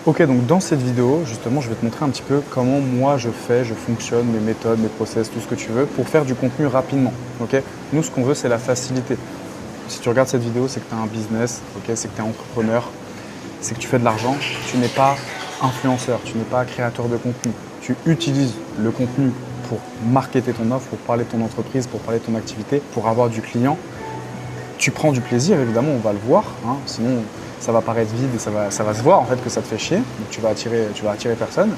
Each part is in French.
Ok, donc dans cette vidéo, justement, je vais te montrer un petit peu comment moi je fonctionne, mes méthodes, mes process, tout ce que tu veux, pour faire du contenu rapidement. Ok, nous, ce qu'on veut, c'est la facilité. Si tu regardes cette vidéo, c'est que tu as un business, ok, c'est que tu es entrepreneur, c'est que tu fais de l'argent, tu n'es pas influenceur, tu n'es pas créateur de contenu. Tu utilises le contenu pour marketer ton offre, pour parler de ton entreprise, pour parler de ton activité, pour avoir du client. Tu prends du plaisir, évidemment, on va le voir, hein, sinon ça va paraître vide et ça va se voir en fait que ça te fait chier, donc tu vas attirer personne.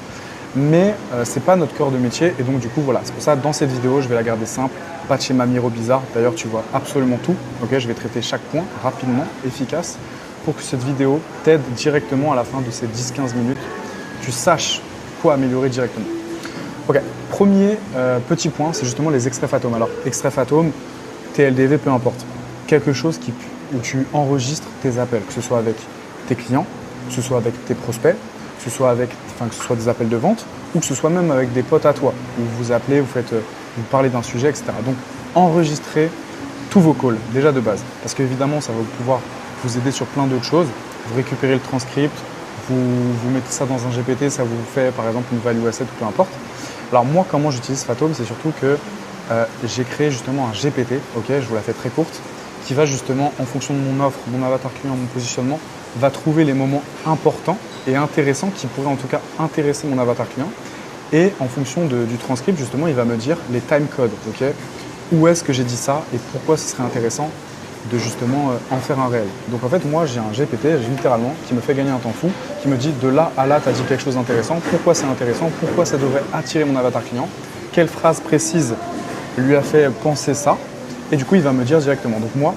Mais ce n'est pas notre cœur de métier et donc du coup voilà, c'est pour ça dans cette vidéo je vais la garder simple, pas de schéma miro bizarre, d'ailleurs tu vois absolument tout, ok, je vais traiter chaque point rapidement, efficace, pour que cette vidéo t'aide directement à la fin de ces 10-15 minutes, tu saches quoi améliorer directement. Ok, premier petit point, c'est justement les extraits fantômes. Alors extraits fantômes, TLDV, peu importe, quelque chose où tu enregistres tes appels, que ce soit avec tes clients, que ce soit avec tes prospects, que ce soit des appels de vente ou que ce soit même avec des potes à toi, où vous vous appelez, vous parlez d'un sujet, etc. Donc enregistrez tous vos calls, déjà de base, parce qu'évidemment ça va pouvoir vous aider sur plein d'autres choses. Vous récupérez le transcript, vous mettez ça dans un GPT, ça vous fait par exemple une value asset ou peu importe. Alors moi, comment j'utilise Fathom, c'est surtout que j'ai créé justement un GPT, ok, je vous la fais très courte, qui va justement, en fonction de mon offre, mon avatar client, mon positionnement, va trouver les moments importants et intéressants qui pourraient en tout cas intéresser mon avatar client. Et en fonction du transcript, justement, il va me dire les time codes, ok, où est-ce que j'ai dit ça et pourquoi ce serait intéressant de justement en faire un réel. Donc en fait, moi, j'ai un GPT, littéralement, qui me fait gagner un temps fou, qui me dit de là à là, tu as dit quelque chose d'intéressant, pourquoi c'est intéressant, pourquoi ça devrait attirer mon avatar client, quelle phrase précise lui a fait penser ça, et du coup, il va me dire directement. Donc moi,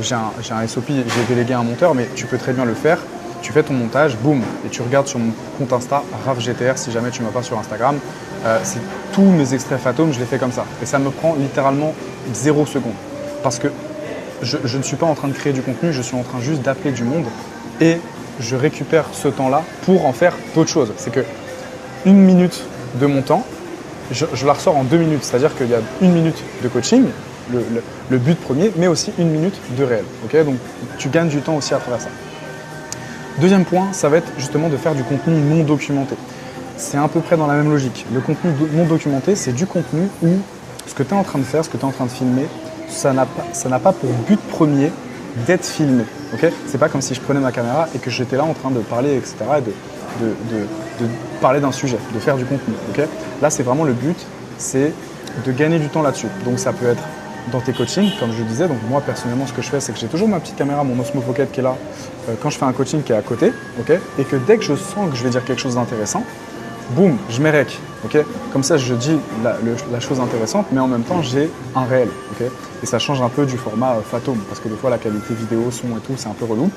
j'ai un SOP, j'ai délégué un monteur, mais tu peux très bien le faire. Tu fais ton montage, boum, et tu regardes sur mon compte Insta, RafGTR, si jamais tu ne m'as pas sur Instagram. C'est tous mes extraits Fathom, je les fais comme ça. Et ça me prend littéralement 0 secondes. Parce que je ne suis pas en train de créer du contenu, je suis en train juste d'appeler du monde et je récupère ce temps-là pour en faire d'autres choses. C'est que 1 minute de mon temps, je la ressors en 2 minutes. C'est-à-dire qu'il y a 1 minute de coaching, le but premier, mais aussi 1 minute de réel. Okay, donc tu gagnes du temps aussi à travers ça. Deuxième point, ça va être justement de faire du contenu non documenté. C'est à peu près dans la même logique. Le contenu non documenté, c'est du contenu où ce que tu es en train de faire, ce que tu es en train de filmer, ça n'a pas pour but premier d'être filmé. Okay, c'est pas comme si je prenais ma caméra et que j'étais là en train de parler, etc. et de parler d'un sujet, de faire du contenu. Okay, là, c'est vraiment le but, c'est de gagner du temps là-dessus. Donc ça peut être dans tes coachings, comme je le disais. Donc moi, personnellement, ce que je fais, c'est que j'ai toujours ma petite caméra, mon Osmo Pocket qui est là quand je fais un coaching qui est à côté. Okay, et que dès que je sens que je vais dire quelque chose d'intéressant, boum, je mets rec. Okay, comme ça, je dis la chose intéressante, mais en même temps, j'ai un réel. Okay, et ça change un peu du format Fathom, parce que des fois, la qualité vidéo, son et tout, c'est un peu relou.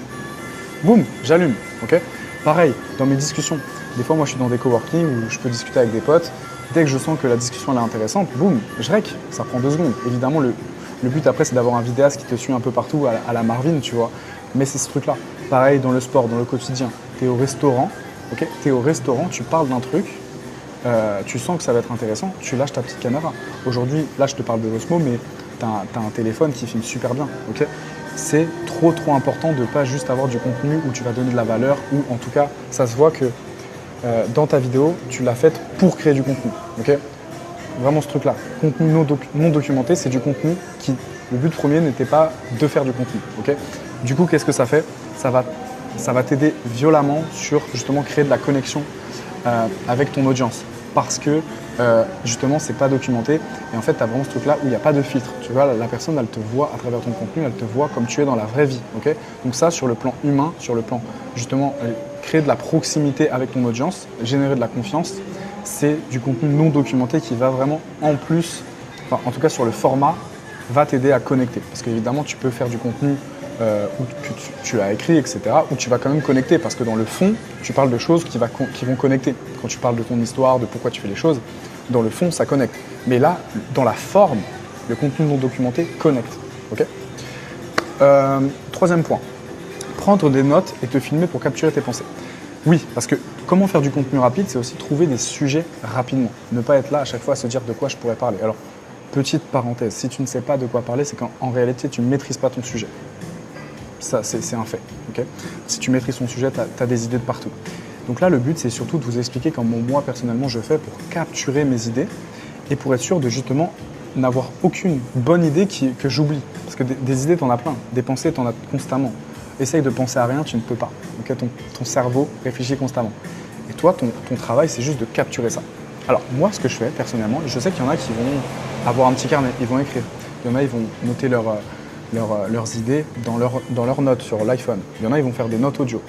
Boum, j'allume. Okay, pareil, dans mes discussions. Des fois, moi, je suis dans des coworking où je peux discuter avec des potes. Dès que je sens que la discussion elle est intéressante, boum, je rec, ça prend 2 secondes. Évidemment, le but après, c'est d'avoir un vidéaste qui te suit un peu partout à la Marvin, tu vois. Mais c'est ce truc-là. Pareil dans le sport, dans le quotidien. Tu es au restaurant, okay, tu es au restaurant, tu parles d'un truc, tu sens que ça va être intéressant, tu lâches ta petite caméra. Aujourd'hui, là, je te parle de l'Osmo, mais tu as un téléphone qui filme super bien. Okay, c'est trop important de ne pas juste avoir du contenu où tu vas donner de la valeur, ou en tout cas, ça se voit que dans ta vidéo, tu l'as faite pour créer du contenu. Okay, vraiment ce truc-là. Contenu non documenté, c'est du contenu qui, le but premier n'était pas de faire du contenu. Okay, du coup, qu'est-ce que ça fait? Ça va t'aider violemment sur justement créer de la connexion avec ton audience. Parce que justement, c'est pas documenté. Et en fait, tu as vraiment ce truc-là où il n'y a pas de filtre. Tu vois, la personne, elle te voit à travers ton contenu, elle te voit comme tu es dans la vraie vie. Okay, donc ça, sur le plan humain, sur le plan justement créer de la proximité avec ton audience, générer de la confiance, c'est du contenu non documenté qui va vraiment en plus, enfin en tout cas sur le format, va t'aider à connecter. Parce qu'évidemment, tu peux faire du contenu où tu as écrit, etc., où tu vas quand même connecter. Parce que dans le fond, tu parles de choses qui vont connecter. Quand tu parles de ton histoire, de pourquoi tu fais les choses, dans le fond, ça connecte. Mais là, dans la forme, le contenu non documenté connecte. Okay, troisième point. Prendre des notes et te filmer pour capturer tes pensées. Oui, parce que comment faire du contenu rapide, c'est aussi trouver des sujets rapidement. Ne pas être là à chaque fois à se dire de quoi je pourrais parler. Alors, petite parenthèse, si tu ne sais pas de quoi parler, c'est qu'en réalité, tu ne maîtrises pas ton sujet. Ça, c'est un fait. Okay, si tu maîtrises ton sujet, tu as des idées de partout. Donc là, le but, c'est surtout de vous expliquer comment moi, personnellement, je fais pour capturer mes idées et pour être sûr de justement n'avoir aucune bonne idée que j'oublie. Parce que des idées, tu en as plein. Des pensées, tu en as constamment. Essaye de penser à rien, tu ne peux pas. Okay, ton cerveau réfléchit constamment. Et toi, ton travail, c'est juste de capturer ça. Alors, moi, ce que je fais, personnellement, je sais qu'il y en a qui vont avoir un petit carnet, ils vont écrire. Il y en a, ils vont noter leurs idées dans leurs notes sur l'iPhone. Il y en a, ils vont faire des notes audio.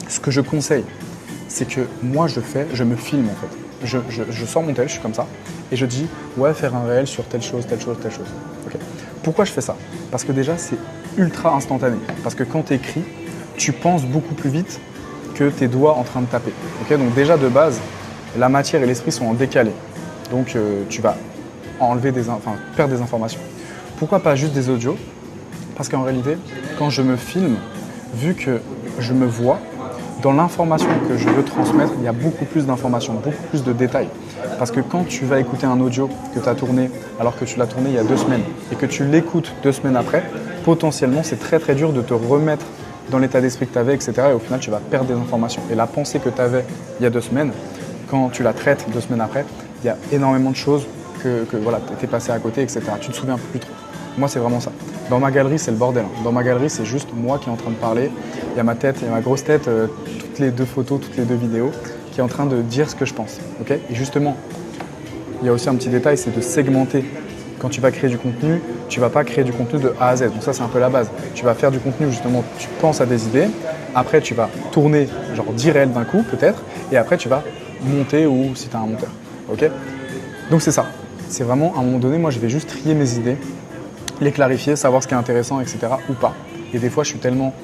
Ce que je conseille, c'est que moi, je me filme en fait. Je sors mon tel, je suis comme ça, et je dis, ouais, faire un réel sur telle chose, telle chose, telle chose. Okay. Pourquoi je fais ça? Parce que déjà, c'est ultra instantané. Parce que quand tu écris, tu penses beaucoup plus vite que tes doigts en train de taper. Okay, donc déjà, de base, la matière et l'esprit sont en décalé. Donc, tu vas perdre des informations. Pourquoi pas juste des audios? Parce qu'en réalité, quand je me filme, vu que je me vois, dans l'information que je veux transmettre, il y a beaucoup plus d'informations, beaucoup plus de détails. Parce que quand tu vas écouter un audio que tu as tourné alors que tu l'as tourné il y a 2 semaines et que tu l'écoutes 2 semaines après, potentiellement c'est très très dur de te remettre dans l'état d'esprit que tu avais, etc. Et au final, tu vas perdre des informations. Et la pensée que tu avais il y a 2 semaines, quand tu la traites 2 semaines après, il y a énormément de choses que voilà, tu es passé à côté, etc. Tu ne te souviens plus trop. Moi, c'est vraiment ça. Dans ma galerie, c'est le bordel. Dans ma galerie, c'est juste moi qui est en train de parler. Il y a ma tête, il y a ma grosse tête, toutes les 2 photos, toutes les 2 vidéos, qui est en train de dire ce que je pense. Okay, et justement, il y a aussi un petit détail, c'est de segmenter. Quand tu vas créer du contenu, tu ne vas pas créer du contenu de A à Z. Donc ça, c'est un peu la base. Tu vas faire du contenu, justement, tu penses à des idées. Après, tu vas tourner genre 10 réels d'un coup, peut-être. Et après, tu vas monter ou si tu as un monteur. Okay, donc c'est ça. C'est vraiment, à un moment donné, moi, je vais juste trier mes idées, les clarifier, savoir ce qui est intéressant, etc. ou pas. Et des fois, je suis tellement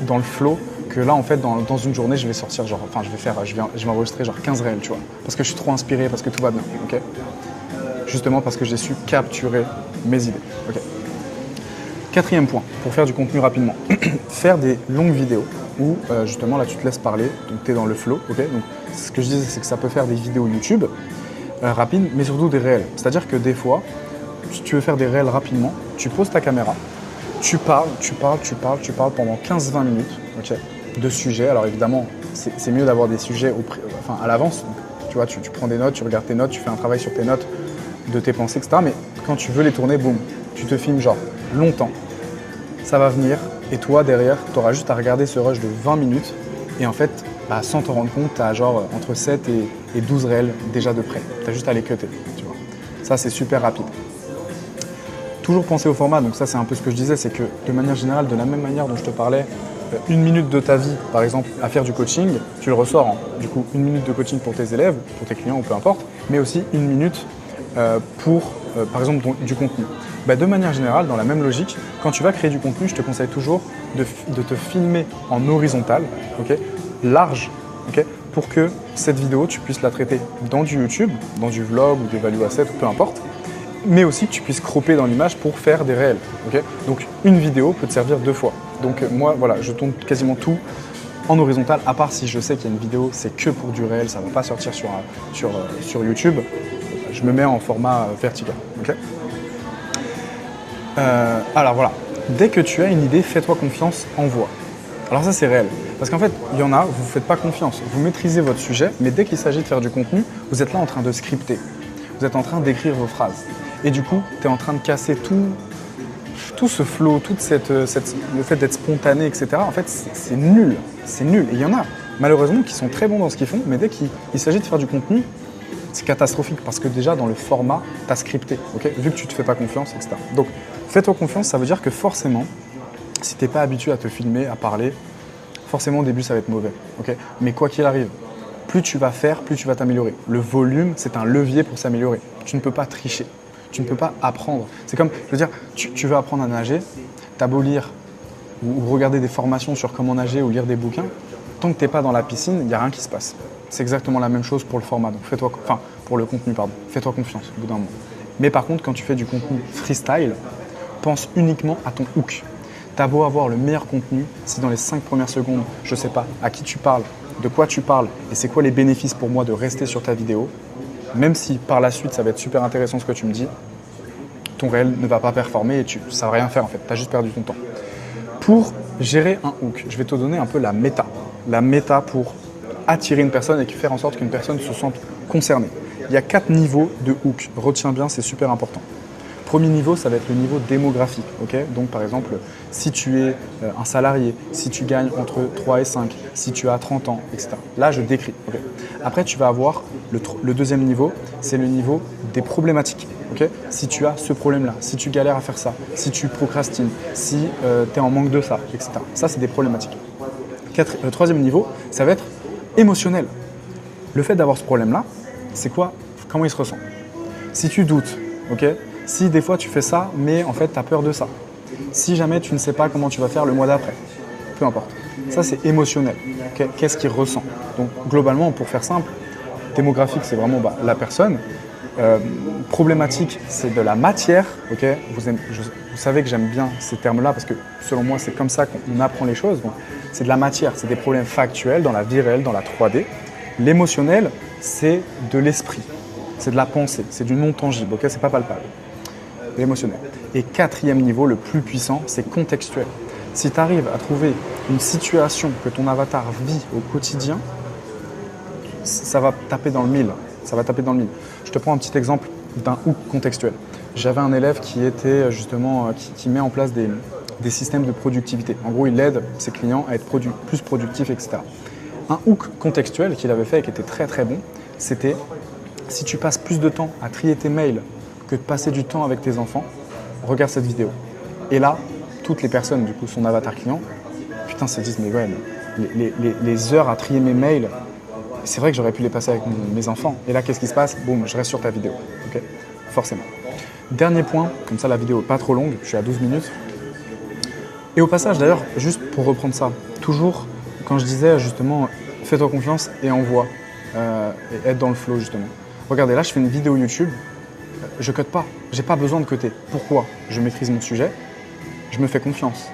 dans le flow que là, en fait, dans une journée, je vais sortir je vais enregistrer genre 15 réels, tu vois. Parce que je suis trop inspiré, parce que tout va bien, ok. Justement parce que j'ai su capturer mes idées, ok. 4e point, pour faire du contenu rapidement. Faire des longues vidéos où, justement, là, tu te laisses parler, donc tu es dans le flow, ok. Donc, ce que je disais, c'est que ça peut faire des vidéos YouTube rapides, mais surtout des réels. C'est-à-dire que des fois, si tu veux faire des réels rapidement, tu poses ta caméra, tu parles pendant 15-20 minutes, okay, de sujets. Alors évidemment, c'est mieux d'avoir des sujets à l'avance. Tu vois, tu prends des notes, tu regardes tes notes, tu fais un travail sur tes notes, de tes pensées, etc. Mais quand tu veux les tourner, boum, tu te filmes genre longtemps. Ça va venir et toi, derrière, tu auras juste à regarder ce rush de 20 minutes et en fait, sans t'en rendre compte, tu as genre entre 7 et 12 réels déjà de près. Tu as juste à les cutter, tu vois. Ça, c'est super rapide. Toujours penser au format, donc ça c'est un peu ce que je disais, c'est que de manière générale, de la même manière dont je te parlais, 1 minute de ta vie, par exemple, à faire du coaching, tu le ressors en, du coup, 1 minute de coaching pour tes élèves, pour tes clients ou peu importe, mais aussi 1 minute pour, par exemple, du contenu. De manière générale, dans la même logique, quand tu vas créer du contenu, je te conseille toujours de te filmer en horizontal, okay, large, okay, pour que cette vidéo, tu puisses la traiter dans du YouTube, dans du vlog ou des value assets, peu importe, mais aussi que tu puisses cropper dans l'image pour faire des réels. Okay, donc une vidéo peut te servir 2 fois. Donc moi, voilà, je tourne quasiment tout en horizontal, à part si je sais qu'il y a une vidéo, c'est que pour du réel, ça ne va pas sortir sur YouTube, je me mets en format vertical. Okay, alors voilà, dès que tu as une idée, fais-toi confiance, envoie. Alors ça, c'est réel. Parce qu'en fait, il y en a, vous ne faites pas confiance. Vous maîtrisez votre sujet, mais dès qu'il s'agit de faire du contenu, vous êtes là en train de scripter. Vous êtes en train d'écrire vos phrases. Et du coup, tu es en train de casser tout ce flow, le fait d'être spontané, etc. En fait, c'est nul. C'est nul. Et il y en a, malheureusement, qui sont très bons dans ce qu'ils font, mais dès qu'il s'agit de faire du contenu, c'est catastrophique parce que déjà, dans le format, tu as scripté, okay, vu que tu ne te fais pas confiance, etc. Donc, fais-toi confiance, ça veut dire que forcément, si tu n'es pas habitué à te filmer, à parler, forcément, au début, ça va être mauvais. Okay, mais quoi qu'il arrive, plus tu vas faire, plus tu vas t'améliorer. Le volume, c'est un levier pour s'améliorer. Tu ne peux pas tricher. Tu ne peux pas apprendre. C'est comme, je veux dire, tu veux apprendre à nager, tu as beau lire ou regarder des formations sur comment nager ou lire des bouquins, tant que tu n'es pas dans la piscine, il n'y a rien qui se passe. C'est exactement la même chose pour le format, donc pour le contenu, pardon. Fais-toi confiance au bout d'un moment. Mais par contre, quand tu fais du contenu freestyle, pense uniquement à ton hook. Tu as beau avoir le meilleur contenu, si dans les 5 premières secondes, je ne sais pas à qui tu parles, de quoi tu parles et c'est quoi les bénéfices pour moi de rester sur ta vidéo, même si par la suite ça va être super intéressant ce que tu me dis, ton réel ne va pas performer et ça ne va rien faire en fait, tu as juste perdu ton temps. Pour gérer un hook, je vais te donner un peu la méta. la méta pour attirer une personne et faire en sorte qu'une personne se sente concernée. Il y a 4 niveaux de hook. Retiens bien, c'est super important. Premier niveau, ça va être le niveau démographique. Okay, donc par exemple, si tu es un salarié, si tu gagnes entre 3 et 5, si tu as 30 ans, etc. Là, je décris. Okay. Après, tu vas avoir le deuxième niveau, c'est le niveau des problématiques. Okay, si tu as ce problème-là, si tu galères à faire ça, si tu procrastines, si tu es en manque de ça, etc. Ça, c'est des problématiques. Troisième niveau, ça va être émotionnel. Le fait d'avoir ce problème-là, c'est quoi? Comment il se ressent? Si tu doutes, ok? Si des fois tu fais ça, mais en fait tu as peur de ça. Si jamais tu ne sais pas comment tu vas faire le mois d'après, peu importe. Ça c'est émotionnel. Okay? Qu'est-ce qu'il ressent? Donc globalement, pour faire simple, démographique c'est vraiment la personne. Problématique c'est de la matière. Okay? Vous savez que j'aime bien ces termes-là parce que selon moi c'est comme ça qu'on apprend les choses. C'est de la matière, c'est des problèmes factuels dans la vie réelle, dans la 3D. L'émotionnel c'est de l'esprit. C'est de la pensée, c'est du non tangible, okay? C'est pas palpable. L'émotionnel. Et quatrième niveau, le plus puissant, c'est contextuel. Si tu arrives à trouver une situation que ton avatar vit au quotidien, ça va taper dans le mille. Ça va taper dans le mille. Je te prends un petit exemple d'un hook contextuel. J'avais un élève qui était justement, qui met en place des systèmes de productivité. En gros, il aide ses clients à être plus productifs, etc. Un hook contextuel qu'il avait fait et qui était très très bon, c'était si tu passes plus de temps à trier tes mails que de passer du temps avec tes enfants, regarde cette vidéo. Et là, toutes les personnes, du coup, son avatar client, putain, se disent, mais ouais, les heures à trier mes mails, c'est vrai que j'aurais pu les passer avec mes enfants. Et là, qu'est-ce qui se passe? Boum, je reste sur ta vidéo. Okay, forcément. Dernier point, comme ça la vidéo n'est pas trop longue, je suis à 12 minutes. Et au passage, d'ailleurs, juste pour reprendre ça, toujours, quand je disais justement, fais-toi confiance et envoie, et être dans le flow, justement. Regardez, là, je fais une vidéo YouTube. Je ne code pas, je n'ai pas besoin de coder. Pourquoi? Je maîtrise mon sujet, je me fais confiance.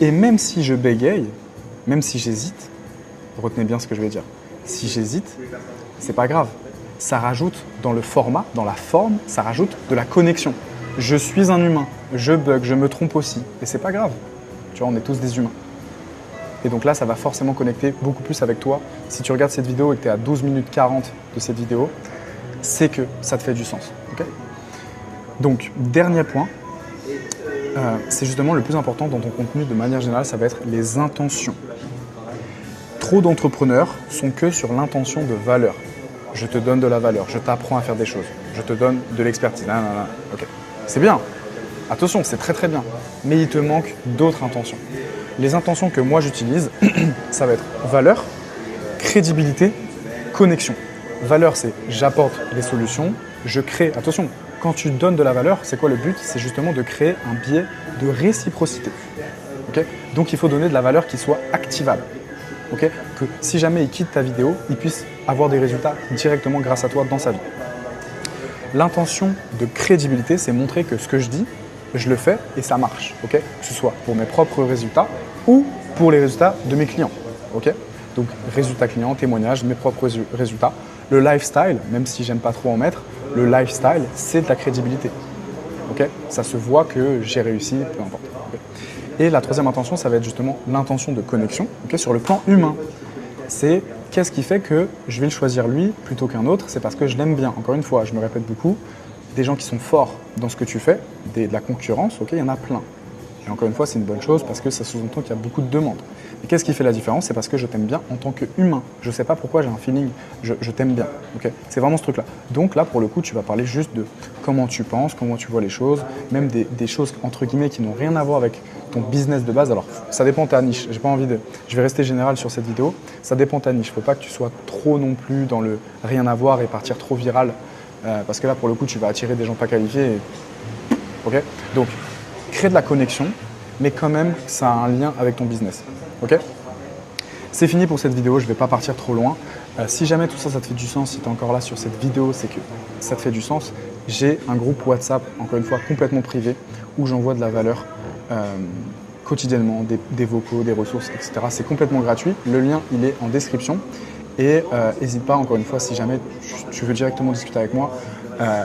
Et même si je bégaye, même si j'hésite, retenez bien ce que je vais dire. Si j'hésite, c'est pas grave. Ça rajoute dans le format, dans la forme, ça rajoute de la connexion. Je suis un humain, je bug, je me trompe aussi. Et c'est pas grave. Tu vois, on est tous des humains. Et donc là, ça va forcément connecter beaucoup plus avec toi. Si tu regardes cette vidéo et que tu es à 12 minutes 40 de cette vidéo, c'est que ça te fait du sens. Okay? Donc, dernier point, c'est justement le plus important dans ton contenu de manière générale, ça va être les intentions. Trop d'entrepreneurs sont que sur l'intention de valeur. Je te donne de la valeur, je t'apprends à faire des choses, je te donne de l'expertise. Okay. C'est bien, attention, c'est très très bien, mais il te manque d'autres intentions. Les intentions que moi j'utilise, ça va être valeur, crédibilité, connexion. Valeur, c'est j'apporte des solutions, je crée, attention, quand tu donnes de la valeur, c'est quoi le but? C'est justement de créer un biais de réciprocité. Okay? Donc il faut donner de la valeur qui soit activable. Okay? Que si jamais il quitte ta vidéo, il puisse avoir des résultats directement grâce à toi dans sa vie. L'intention de crédibilité, c'est montrer que ce que je dis, je le fais et ça marche. Okay? Que ce soit pour mes propres résultats ou pour les résultats de mes clients. Okay? Donc résultats clients, témoignages, mes propres résultats. Le lifestyle, même si j'aime pas trop en mettre, le lifestyle, c'est de la crédibilité. Okay? Ça se voit que j'ai réussi, peu importe. Okay? Et la troisième intention, ça va être justement l'intention de connexion. Okay? Sur le plan humain, c'est qu'est-ce qui fait que je vais le choisir lui plutôt qu'un autre? C'est parce que je l'aime bien. Encore une fois, je me répète beaucoup, des gens qui sont forts dans ce que tu fais, de la concurrence, okay? Il y en a plein. Et encore une fois, c'est une bonne chose parce que ça sous-entend qu'il y a beaucoup de demandes. Et qu'est-ce qui fait la différence? C'est parce que je t'aime bien en tant qu'humain. Je ne sais pas pourquoi j'ai un feeling, je t'aime bien. Okay? C'est vraiment ce truc-là. Donc là, pour le coup, tu vas parler juste de comment tu penses, comment tu vois les choses, même des choses entre guillemets qui n'ont rien à voir avec ton business de base. Alors, ça dépend de ta niche. J'ai pas envie de. Je vais rester général sur cette vidéo. Ça dépend de ta niche. Il ne faut pas que tu sois trop non plus dans le rien à voir et partir trop viral. Parce que là, pour le coup, tu vas attirer des gens pas qualifiés. Okay? Donc, crée de la connexion, mais quand même, ça a un lien avec ton business. Ok? C'est fini pour cette vidéo, je ne vais pas partir trop loin. Si jamais tout ça, ça te fait du sens, si tu es encore là sur cette vidéo, c'est que ça te fait du sens. J'ai un groupe WhatsApp, encore une fois, complètement privé, où j'envoie de la valeur quotidiennement, des vocaux, des ressources, etc. C'est complètement gratuit. Le lien, il est en description. Et n'hésite pas, encore une fois, si jamais tu veux directement discuter avec moi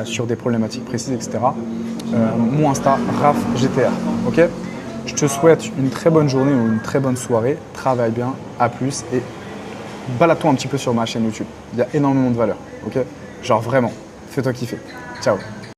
sur des problématiques précises, etc. Mon Insta, RafGTR. Ok? Je te souhaite une très bonne journée ou une très bonne soirée. Travaille bien, à plus et balade-toi un petit peu sur ma chaîne YouTube. Il y a énormément de valeur, ok? Genre vraiment, fais-toi kiffer. Ciao.